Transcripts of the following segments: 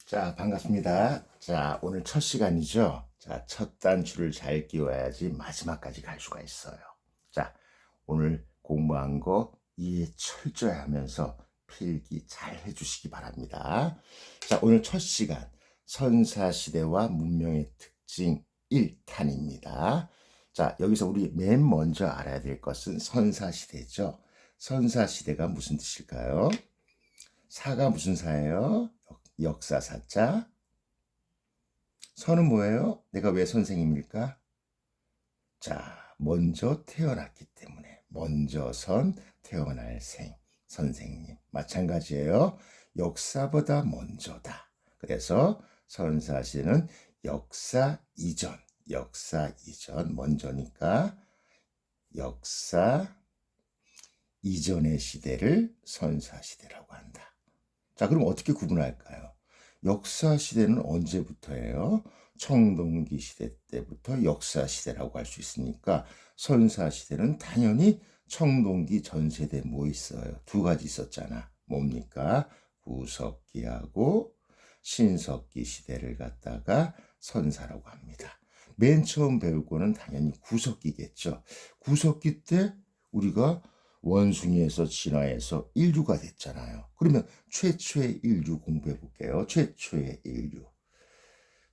자, 반갑습니다. 자, 오늘 첫 시간이죠. 자, 첫 단추를 잘 끼워야지 마지막까지 갈 수가 있어요. 자, 오늘 공부한 거 이해 철저히 하면서 필기 잘 해주시기 바랍니다. 자, 오늘 첫 시간 선사시대와 문명의 특징 1탄입니다. 자, 여기서 우리 맨 먼저 알아야 될 것은 선사시대죠. 선사시대가 무슨 뜻일까요? 사가 무슨 사예요? 역사사자. 선은 뭐예요? 내가 왜 선생님일까? 자, 먼저 태어났기 때문에 먼저 선, 태어날 생, 선생님. 마찬가지예요. 역사보다 먼저다. 그래서 선사시대는 역사 이전 먼저니까 역사 이전의 시대를 선사시대라고 한다. 자, 그럼 어떻게 구분할까요? 역사 시대는 언제부터예요? 청동기 시대 때부터 역사 시대라고 할 수 있으니까 선사 시대는 당연히 청동기 전 세대 뭐 있어요? 두 가지 있었잖아. 뭡니까? 구석기하고 신석기 시대를 갖다가 선사라고 합니다. 맨 처음 배울 거는 당연히 구석기겠죠. 구석기 때 우리가 원숭이에서 진화해서 인류가 됐잖아요. 그러면 최초의 인류 공부해 볼게요. 최초의 인류.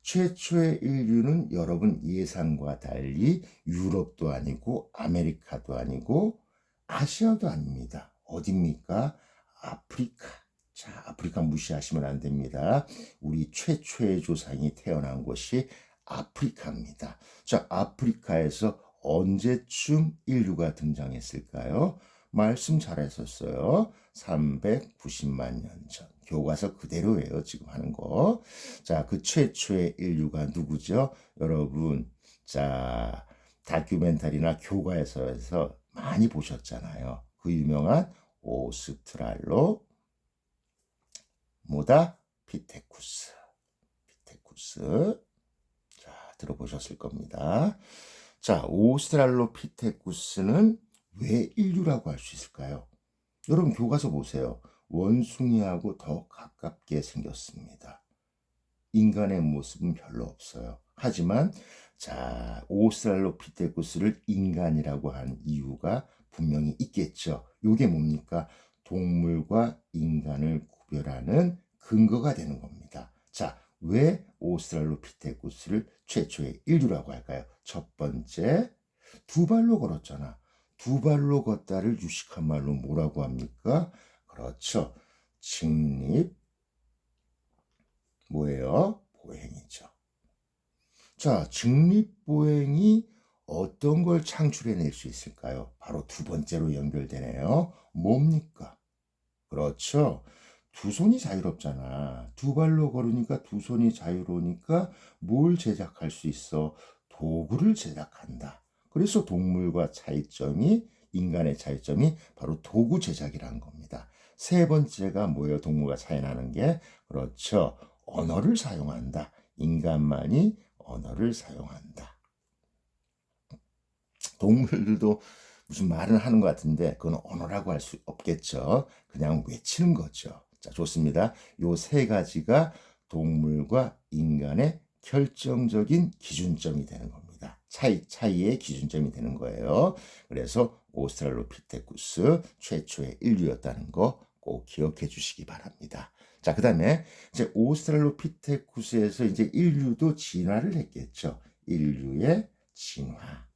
최초의 인류는 여러분 예상과 달리 유럽도 아니고 아메리카도 아니고 아시아도 아닙니다. 어딥니까? 아프리카. 자, 아프리카 무시하시면 안 됩니다. 우리 최초의 조상이 태어난 곳이 아프리카입니다. 자, 아프리카에서 언제쯤 인류가 등장했을까요? 말씀 잘하셨어요. 390만 년 전. 교과서 그대로예요. 지금 하는 거. 자, 그 최초의 인류가 누구죠? 여러분, 자, 다큐멘터리나 교과에서 많이 보셨잖아요. 그 유명한 오스트랄로 뭐다? 피테쿠스. 피테쿠스. 자, 들어보셨을 겁니다. 자, 오스트랄로피테쿠스는 왜 인류라고 할 수 있을까요? 여러분 교과서 보세요. 원숭이하고 더 가깝게 생겼습니다. 인간의 모습은 별로 없어요. 하지만 자, 오스트랄로피테쿠스를 인간이라고 한 이유가 분명히 있겠죠. 이게 뭡니까? 동물과 인간을 구별하는 근거가 되는 겁니다. 자, 왜 오스트랄로피테쿠스를 최초의 인류라고 할까요? 첫 번째, 두 발로 걸었잖아. 두 발로 걷다를 유식한 말로 뭐라고 합니까? 그렇죠. 직립, 뭐예요? 보행이죠. 자, 직립보행이 어떤 걸 창출해낼 수 있을까요? 바로 두 번째로 연결되네요. 뭡니까? 그렇죠. 두 손이 자유롭잖아. 두 발로 걸으니까 두 손이 자유로우니까 뭘 제작할 수 있어? 도구를 제작한다. 그래서 동물과 차이점이, 인간의 차이점이 바로 도구 제작이라는 겁니다. 세 번째가 뭐예요? 동물과 차이 나는 게? 그렇죠. 언어를 사용한다. 인간만이 언어를 사용한다. 동물들도 무슨 말을 하는 것 같은데 그건 언어라고 할 수 없겠죠. 그냥 외치는 거죠. 자, 좋습니다. 요 세 가지가 동물과 인간의 결정적인 기준점이 되는 겁니다. 차이의 기준점이 되는 거예요. 그래서 오스트랄로피테쿠스 최초의 인류였다는 거 꼭 기억해 주시기 바랍니다. 자, 그다음에 이제 오스트랄로피테쿠스에서 이제 인류도 진화를 했겠죠. 인류의 진화.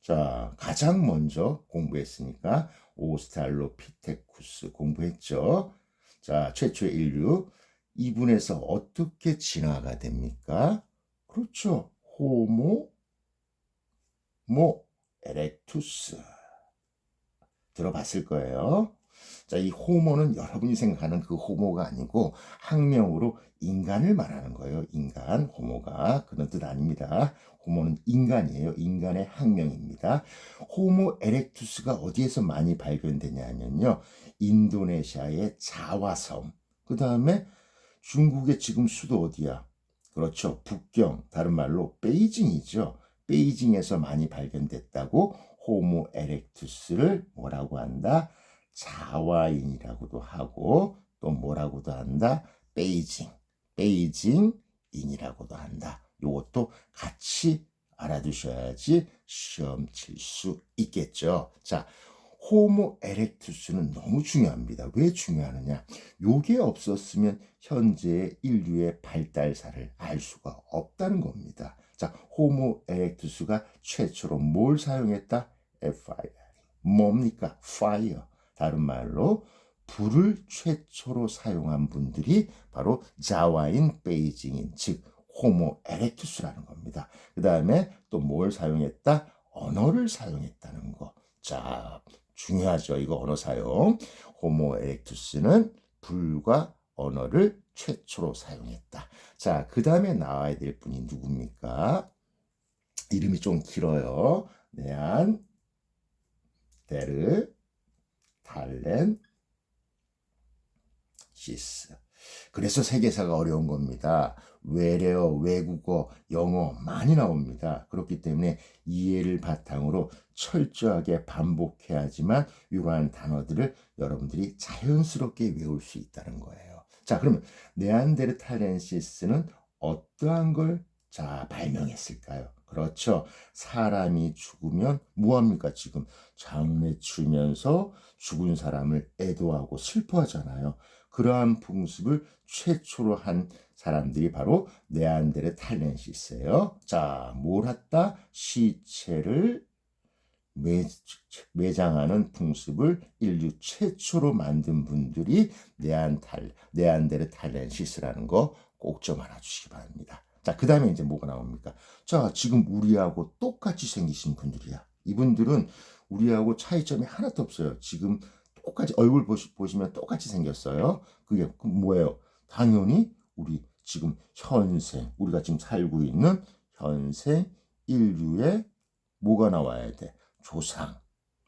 자, 가장 먼저 공부했으니까 오스트랄로피테쿠스 공부했죠. 자, 최초의 인류 이분에서 어떻게 진화가 됩니까? 그렇죠. 호모 에렉투스 들어봤을 거예요. 자, 이 호모는 여러분이 생각하는 그 호모가 아니고 학명으로 인간을 말하는 거예요. 인간, 호모가 그런 뜻 아닙니다. 호모는 인간이에요. 인간의 학명입니다. 호모 에렉투스가 어디에서 많이 발견되냐면요. 인도네시아의 자와섬. 그 다음에 중국의 지금 수도 어디야? 그렇죠. 북경, 다른 말로 베이징이죠. 베이징에서 많이 발견됐다고 호모 에렉투스를 뭐라고 한다? 자와인이라고도 하고 또 뭐라고도 한다? 베이징, 베이징인이라고도 한다. 요것도 같이 알아두셔야지 시험 칠 수 있겠죠. 자, 호모 에렉투스는 너무 중요합니다. 왜 중요하느냐? 요게 없었으면 현재의 인류의 발달사를 알 수가 없다는 겁니다. 자, 호모 에렉투스가 최초로 뭘 사용했다? FIR. 뭡니까? fire. 다른 말로 불을 최초로 사용한 분들이 바로 자와인 베이징인, 즉 호모 에렉투스라는 겁니다. 그 다음에 또 뭘 사용했다? 언어를 사용했다는 거. 자, 중요하죠. 이거 언어 사용. 호모 에렉투스는 불과 언어를 최초로 사용했다. 자, 그 다음에 나와야 될 분이 누굽니까? 이름이 좀 길어요. 네안 데르 탈렌시스. 그래서 세계사가 어려운 겁니다. 외래어, 외국어, 영어 많이 나옵니다. 그렇기 때문에 이해를 바탕으로 철저하게 반복해야지만 이러한 단어들을 여러분들이 자연스럽게 외울 수 있다는 거예요. 자, 그러면 네안데르탈렌시스는 어떠한 걸 발명했을까요? 그렇죠. 사람이 죽으면 뭐합니까? 지금 장례 치면서 죽은 사람을 애도하고 슬퍼하잖아요. 그러한 풍습을 최초로 한 사람들이 바로 네안데르탈렌시스예요. 자, 뭘 했다? 시체를 매장하는 풍습을 인류 최초로 만든 분들이 네안데르탈렌시스라는 거 꼭 좀 알아주시기 바랍니다. 자, 그 다음에 이제 뭐가 나옵니까? 자, 지금 우리하고 똑같이 생기신 분들이야. 이분들은 우리하고 차이점이 하나도 없어요. 지금 똑같이 얼굴 보시면 똑같이 생겼어요. 그게 뭐예요? 당연히 우리 지금 현생, 우리가 지금 살고 있는 현생 인류의 뭐가 나와야 돼? 조상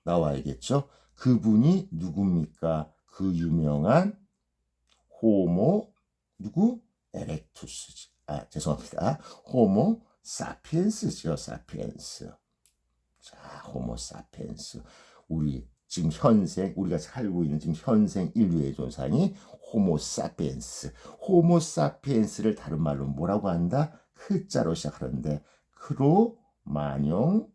나와야겠죠? 그분이 누굽니까? 그 유명한 호모 누구? 에렉투스. 죄송합니다. 호모 사피엔스죠. 사피엔스. 자, 호모 사피엔스. 우리 지금 현생, 우리가 살고 있는 지금 현생 인류의 조상이 호모 사피엔스. 호모 사피엔스를 다른 말로 뭐라고 한다? 크자로 시작하는데 크로마뇽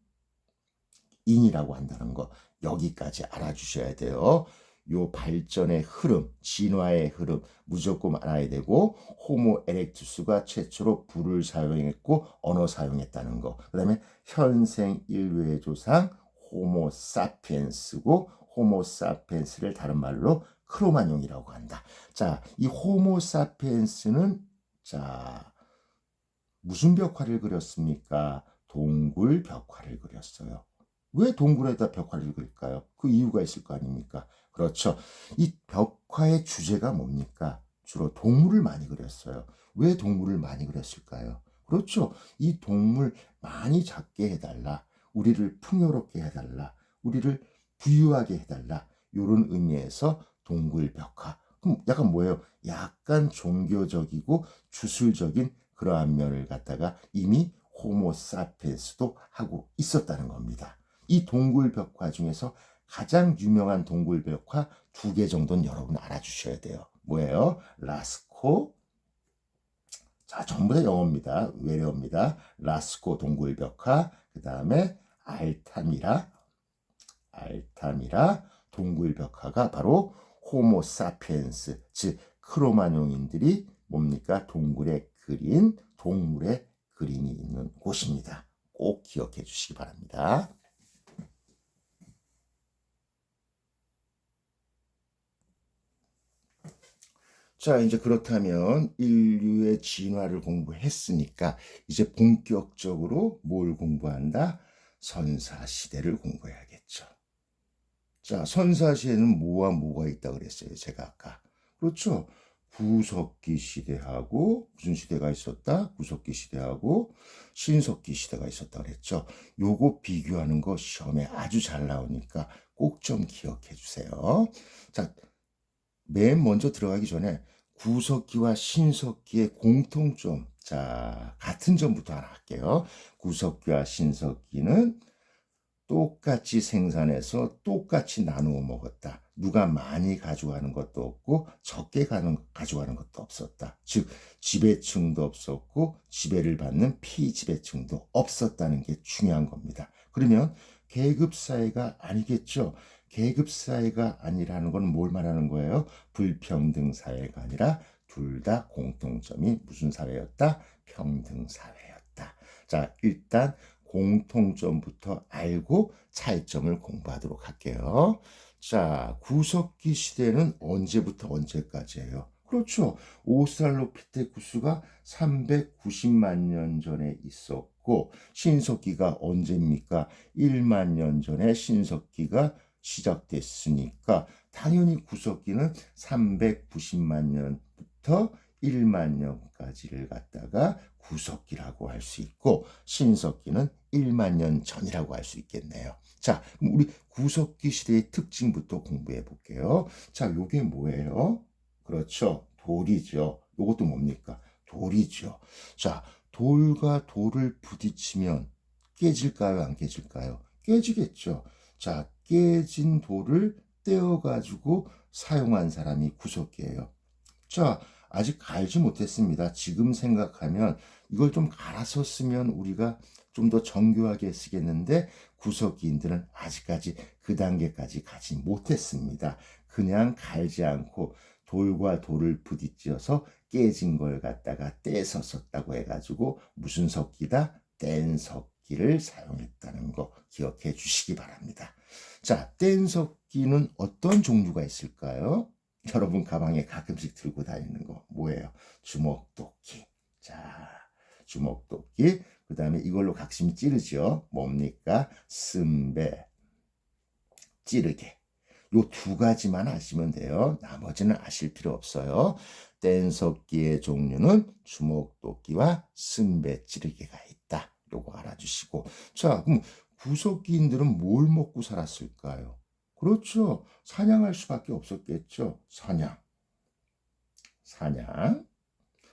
인이라고 한다는 거. 여기까지 알아주셔야 돼요. 요 발전의 흐름, 진화의 흐름 무조건 알아야 되고, 호모 에렉투스가 최초로 불을 사용했고 언어 사용했다는 거. 그 다음에 현생 인류의 조상 호모 사피엔스고, 호모 사피엔스를 다른 말로 크로마뇽이라고 한다. 자, 이 호모 사피엔스는 자 무슨 벽화를 그렸습니까? 동굴 벽화를 그렸어요. 왜 동굴에다 벽화를 그릴까요? 그 이유가 있을 거 아닙니까? 그렇죠. 이 벽화의 주제가 뭡니까? 주로 동물을 많이 그렸어요. 왜 동물을 많이 그렸을까요? 그렇죠. 이 동물 많이 잡게 해달라. 우리를 풍요롭게 해달라. 우리를 부유하게 해달라. 이런 의미에서 동굴 벽화. 그럼 약간 뭐예요? 약간 종교적이고 주술적인 그러한 면을 갖다가 이미 호모 사피엔스도 하고 있었다는 겁니다. 이 동굴 벽화 중에서 가장 유명한 동굴 벽화 2개 정도는 여러분 알아주셔야 돼요. 뭐예요? 라스코. 자, 전부 다 영어입니다. 외래어입니다. 라스코 동굴 벽화. 그 다음에 알타미라 동굴 벽화가 바로 호모 사피엔스, 즉 크로마뇽인들이 뭡니까? 동굴에 그린 동물의 그림이 있는 곳입니다. 꼭 기억해 주시기 바랍니다. 자, 이제 그렇다면 인류의 진화를 공부했으니까 이제 본격적으로 뭘 공부한다? 선사시대를 공부해야겠죠. 자, 선사시대는 뭐와 뭐가 있다 그랬어요, 제가 아까. 그렇죠. 구석기 시대하고 무슨 시대가 있었다? 구석기 시대하고 신석기 시대가 있었다 그랬죠. 요거 비교하는 거 시험에 아주 잘 나오니까 꼭 좀 기억해 주세요. 자, 맨 먼저 들어가기 전에 구석기와 신석기의 공통점, 자, 같은 점부터 하나 할게요. 구석기와 신석기는 똑같이 생산해서 똑같이 나누어 먹었다. 누가 많이 가져가는 것도 없고 적게 가져가는 것도 없었다. 즉 지배층도 없었고 지배를 받는 피지배층도 없었다는 게 중요한 겁니다. 그러면 계급사회가 아니겠죠. 계급사회가 아니라는 건 뭘 말하는 거예요? 불평등 사회가 아니라 둘 다 공통점이 무슨 사회였다? 평등 사회였다. 자, 일단 공통점부터 알고 차이점을 공부하도록 할게요. 자, 구석기 시대는 언제부터 언제까지예요? 그렇죠. 오스트랄로피테쿠스가 390만 년 전에 있었고 신석기가 언제입니까? 1만 년 전에 신석기가 시작됐으니까 당연히 구석기는 390만 년부터 1만 년까지를 갖다가 구석기라고 할 수 있고 신석기는 1만 년 전이라고 할 수 있겠네요. 자, 그럼 우리 구석기 시대의 특징부터 공부해 볼게요. 자, 요게 뭐예요? 그렇죠. 돌이죠. 요것도 뭡니까? 돌이죠. 자, 돌과 돌을 부딪히면 깨질까요? 안 깨질까요? 깨지겠죠. 자, 깨진 돌을 떼어가지고 사용한 사람이 구석기예요. 자, 아직 갈지 못했습니다. 지금 생각하면 이걸 좀 갈아서 쓰면 우리가 좀 더 정교하게 쓰겠는데 구석기인들은 아직까지 그 단계까지 가지 못했습니다. 그냥 갈지 않고 돌과 돌을 부딪혀서 깨진 걸 갖다가 떼서 썼다고 해가지고 무슨 석기다? 뗀석기를 사용했다는 거 기억해 주시기 바랍니다. 자, 뗀석기는 어떤 종류가 있을까요? 여러분 가방에 가끔씩 들고 다니는 거 뭐예요? 주먹도끼. 자, 주먹도끼. 그 다음에 이걸로 각심 찌르죠. 뭡니까? 쓴배, 찌르개. 요 두 가지만 아시면 돼요. 나머지는 아실 필요 없어요. 뗀석기의 종류는 주먹도끼와 쓴배, 찌르개가 있다. 요거 알아주시고. 자, 그럼 구석기인들은 뭘 먹고 살았을까요? 그렇죠. 사냥할 수밖에 없었겠죠. 사냥.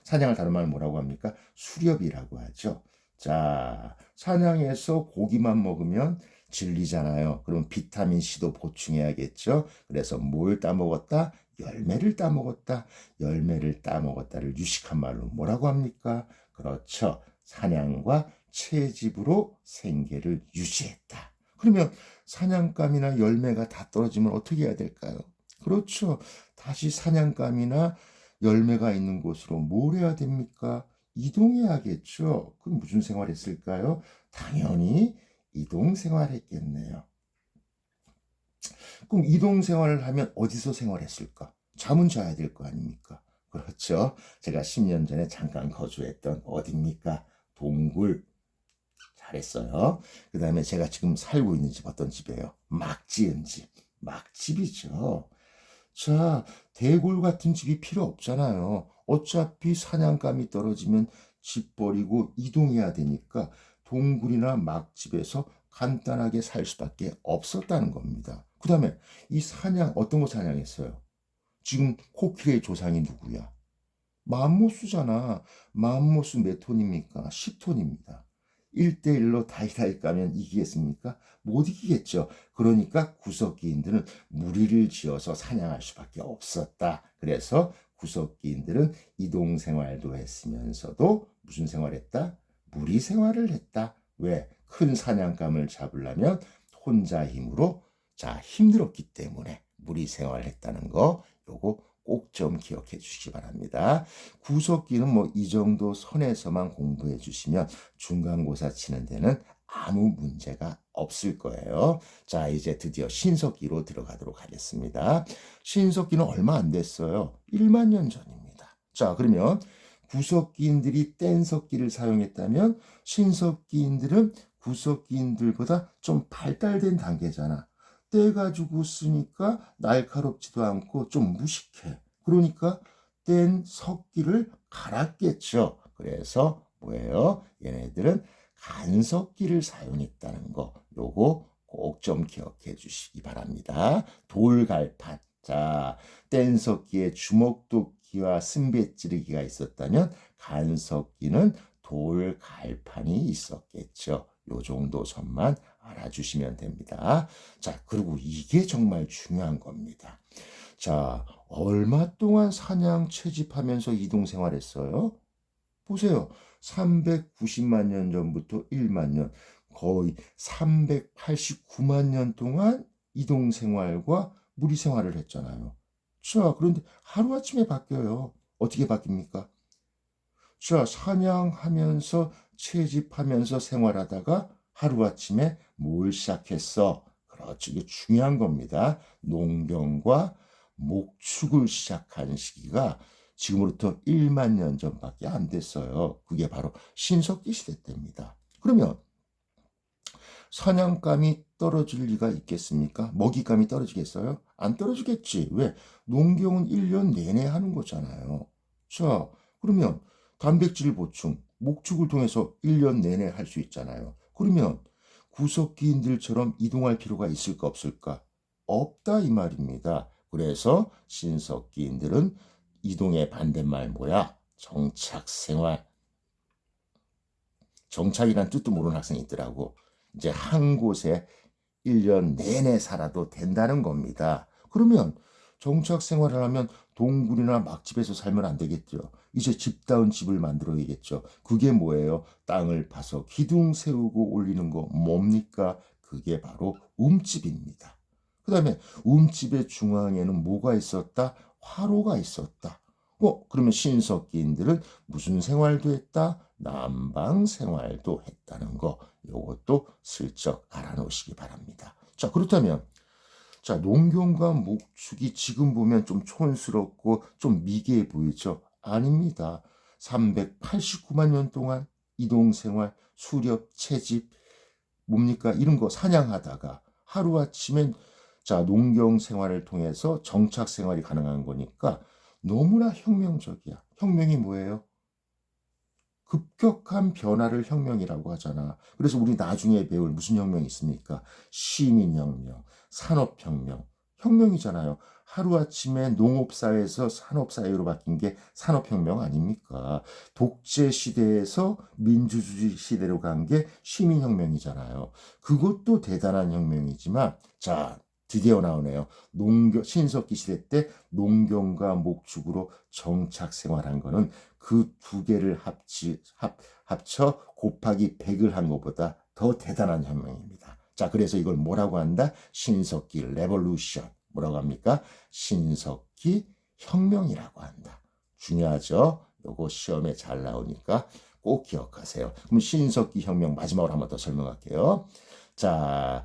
사냥을 다른 말로 뭐라고 합니까? 수렵이라고 하죠. 자, 사냥해서 고기만 먹으면 질리잖아요. 그럼 비타민 C도 보충해야겠죠. 그래서 뭘 따먹었다? 열매를 따먹었다. 열매를 따먹었다를 유식한 말로 뭐라고 합니까? 그렇죠. 사냥과 채집으로 생계를 유지했다. 그러면 사냥감이나 열매가 다 떨어지면 어떻게 해야 될까요? 그렇죠. 다시 사냥감이나 열매가 있는 곳으로 뭘 해야 됩니까? 이동해야겠죠. 그럼 무슨 생활했을까요? 당연히 이동 생활했겠네요. 그럼 이동 생활을 하면 어디서 생활했을까? 잠은 자야 될 거 아닙니까? 그렇죠. 제가 10년 전에 잠깐 거주했던 어딥니까? 동굴. 잘했어요. 그 다음에 제가 지금 살고 있는 집 어떤 집이에요? 막 지은 집. 막집이죠. 자, 대골 같은 집이 필요 없잖아요. 어차피 사냥감이 떨어지면 집 버리고 이동해야 되니까 동굴이나 막집에서 간단하게 살 수밖에 없었다는 겁니다. 그 다음에 이 사냥, 어떤 거 사냥했어요? 지금 코끼리의 조상이 누구야? 맘모스잖아. 맘모스 몇 톤입니까? 10톤입니다. 1대1로 다이다이 까면 이기겠습니까? 못 이기겠죠. 그러니까 구석기인들은 무리를 지어서 사냥할 수밖에 없었다. 그래서 구석기인들은 이동 생활도 했으면서도 무슨 생활했다? 무리 생활을 했다. 왜? 큰 사냥감을 잡으려면 혼자 힘으로 힘들었기 때문에 무리 생활을 했다는 거 요거 꼭 좀 기억해 주시기 바랍니다. 구석기는 뭐 이 정도 선에서만 공부해 주시면 중간고사 치는 데는 아무 문제가 없을 거예요. 자, 이제 드디어 신석기로 들어가도록 하겠습니다. 신석기는 얼마 안 됐어요. 1만 년 전입니다. 자, 그러면 구석기인들이 뗀석기를 사용했다면 신석기인들은 구석기인들보다 좀 발달된 단계잖아. 떼가지고 쓰니까 날카롭지도 않고 좀 무식해. 그러니까 뗀 석기를 갈았겠죠. 그래서 뭐예요? 얘네들은 간석기를 사용했다는 거. 요거 꼭 좀 기억해 주시기 바랍니다. 돌갈판. 자, 뗀석기에 주먹도끼와 쓴배찌르기가 있었다면 간석기는 돌갈판이 있었겠죠. 요 정도 선만 알아주시면 됩니다. 자, 그리고 이게 정말 중요한 겁니다. 자, 얼마 동안 사냥 채집하면서 이동 생활했어요? 보세요. 390만 년 전부터 1만 년, 거의 389만 년 동안 이동 생활과 무리 생활을 했잖아요. 자, 그런데 하루아침에 바뀌어요. 어떻게 바뀝니까? 자, 사냥하면서 채집하면서 생활하다가 하루아침에 뭘 시작했어? 그렇죠. 이게 중요한 겁니다. 농경과 목축을 시작한 시기가 지금으로부터 1만 년 전밖에 안 됐어요. 그게 바로 신석기 시대 때입니다. 그러면 사냥감이 떨어질 리가 있겠습니까? 먹이감이 떨어지겠어요? 안 떨어지겠지. 왜? 농경은 1년 내내 하는 거잖아요. 자, 그러면 단백질 보충, 목축을 통해서 1년 내내 할 수 있잖아요. 그러면 구석기인들처럼 이동할 필요가 있을까 없을까? 없다 이 말입니다. 그래서 신석기인들은 이동의 반대말 뭐야? 정착생활. 정착이란 뜻도 모르는 학생이 있더라고. 이제 한 곳에 1년 내내 살아도 된다는 겁니다. 그러면 정착 생활을 하면 동굴이나 막집에서 살면 안 되겠죠. 이제 집다운 집을 만들어야겠죠. 그게 뭐예요? 땅을 파서 기둥 세우고 올리는 거 뭡니까? 그게 바로 움집입니다. 그 다음에 움집의 중앙에는 뭐가 있었다? 화로가 있었다. 그러면 신석기인들은 무슨 생활도 했다? 남방 생활도 했다는 거. 요것도 슬쩍 알아놓으시기 바랍니다. 자, 그렇다면 자, 농경과 목축이 지금 보면 좀 촌스럽고 좀 미개해 보이죠? 아닙니다. 389만 년 동안 이동생활, 수렵, 채집, 뭡니까? 이런 거 사냥하다가 하루아침엔 자, 농경 생활을 통해서 정착 생활이 가능한 거니까 너무나 혁명적이야. 혁명이 뭐예요? 급격한 변화를 혁명이라고 하잖아. 그래서 우리 나중에 배울 무슨 혁명이 있습니까? 시민혁명, 산업혁명, 혁명이잖아요. 하루아침에 농업사회에서 산업사회로 바뀐 게 산업혁명 아닙니까? 독재 시대에서 민주주의 시대로 간 게 시민혁명이잖아요. 그것도 대단한 혁명이지만, 자, 드디어 나오네요. 신석기 시대 때 농경과 목축으로 정착 생활한 거는 그 두 개를 합쳐 곱하기 100을 한 것보다 더 대단한 혁명입니다. 자, 그래서 이걸 뭐라고 한다? 신석기 레볼루션. 뭐라고 합니까? 신석기 혁명이라고 한다. 중요하죠? 요거 시험에 잘 나오니까 꼭 기억하세요. 그럼 신석기 혁명 마지막으로 한 번 더 설명할게요. 자,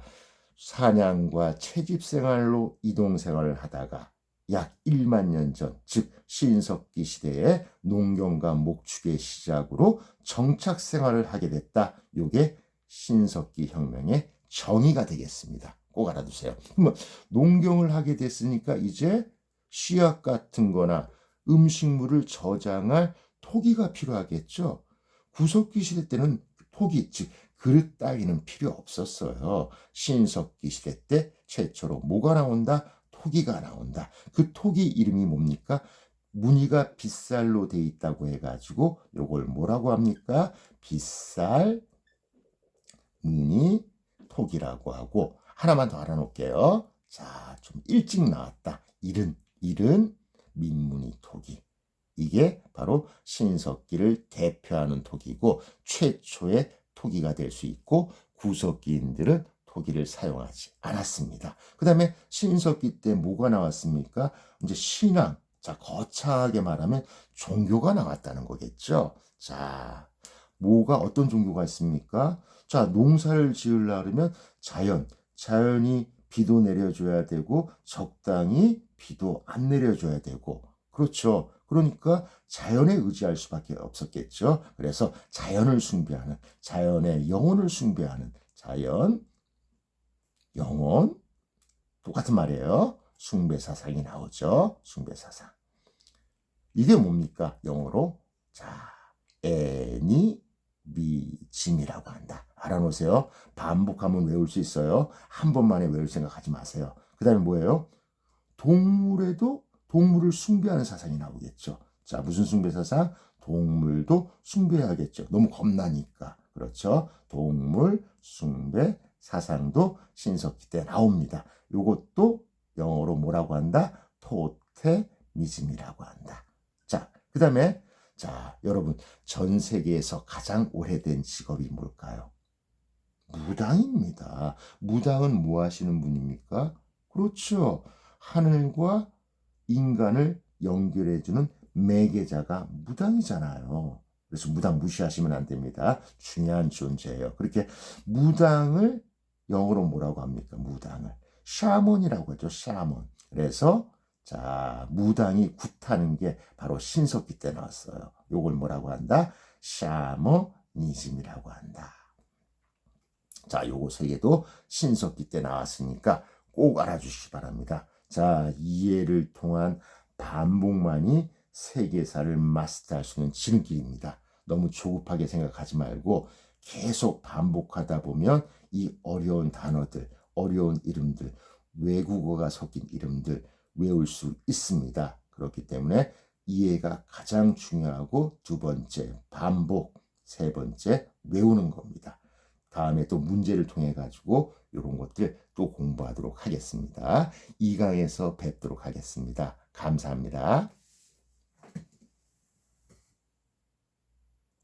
사냥과 채집 생활로 이동 생활을 하다가 약 1만 년 전, 즉 신석기 시대에 농경과 목축의 시작으로 정착 생활을 하게 됐다. 요게 신석기 혁명의 정의가 되겠습니다. 꼭 알아두세요. 그러면 농경을 하게 됐으니까 이제 씨앗 같은 거나 음식물을 저장할 토기가 필요하겠죠. 구석기 시대 때는 토기, 즉 그릇 따위는 필요 없었어요. 신석기 시대 때 최초로 뭐가 나온다? 토기가 나온다. 그 토기 이름이 뭡니까? 무늬가 빗살로 돼 있다고 해가지고 요걸 뭐라고 합니까? 빗살 무늬 토기라고 하고 하나만 더 알아놓을게요. 자, 좀 일찍 나왔다. 이른 민무늬 토기. 이게 바로 신석기를 대표하는 토기고 최초의 토기가 될 수 있고 구석기인들은 토기를 사용하지 않았습니다. 그 다음에 신석기 때 뭐가 나왔습니까? 이제 신앙. 자, 거창하게 말하면 종교가 나왔다는 거겠죠. 자, 뭐가 어떤 종교가 있습니까? 자, 농사를 지으려면 자연이 비도 내려줘야 되고 적당히 비도 안 내려줘야 되고 그렇죠. 그러니까 자연에 의지할 수밖에 없었겠죠. 그래서 자연을 숭배하는, 자연의 영혼을 숭배하는 자연, 영혼, 똑같은 말이에요. 숭배 사상이 나오죠. 숭배 사상. 이게 뭡니까? 영어로 자, 애니미즘이라고 한다. 알아놓으세요. 반복하면 외울 수 있어요. 한 번만에 외울 생각하지 마세요. 그 다음에 뭐예요? 동물을 숭배하는 사상이 나오겠죠. 자, 무슨 숭배 사상? 동물도 숭배해야겠죠. 너무 겁나니까. 그렇죠. 동물 숭배 사상도 신석기 때 나옵니다. 요것도 영어로 뭐라고 한다? 토테미즘이라고 한다. 자, 그 다음에 자, 여러분 전 세계에서 가장 오래된 직업이 뭘까요? 무당입니다. 무당은 뭐 하시는 분입니까? 그렇죠. 하늘과 인간을 연결해주는 매개자가 무당이잖아요. 그래서 무당 무시하시면 안 됩니다. 중요한 존재예요. 그렇게 무당을 영어로 뭐라고 합니까? 무당을. 샤먼이라고 하죠. 샤먼. 그래서 자, 무당이 굿하는 게 바로 신석기 때 나왔어요. 요걸 뭐라고 한다? 샤머니즘이라고 한다. 자, 요거 세 개도 신석기 때 나왔으니까 꼭 알아주시기 바랍니다. 자, 이해를 통한 반복만이 세계사를 마스터할 수 있는 지름길입니다. 너무 조급하게 생각하지 말고 계속 반복하다 보면 이 어려운 단어들, 어려운 이름들, 외국어가 섞인 이름들 외울 수 있습니다. 그렇기 때문에 이해가 가장 중요하고 두 번째 반복, 세 번째 외우는 겁니다. 다음에 또 문제를 통해 가지고 이런 것들 또 공부하도록 하겠습니다. 2강에서 뵙도록 하겠습니다. 감사합니다.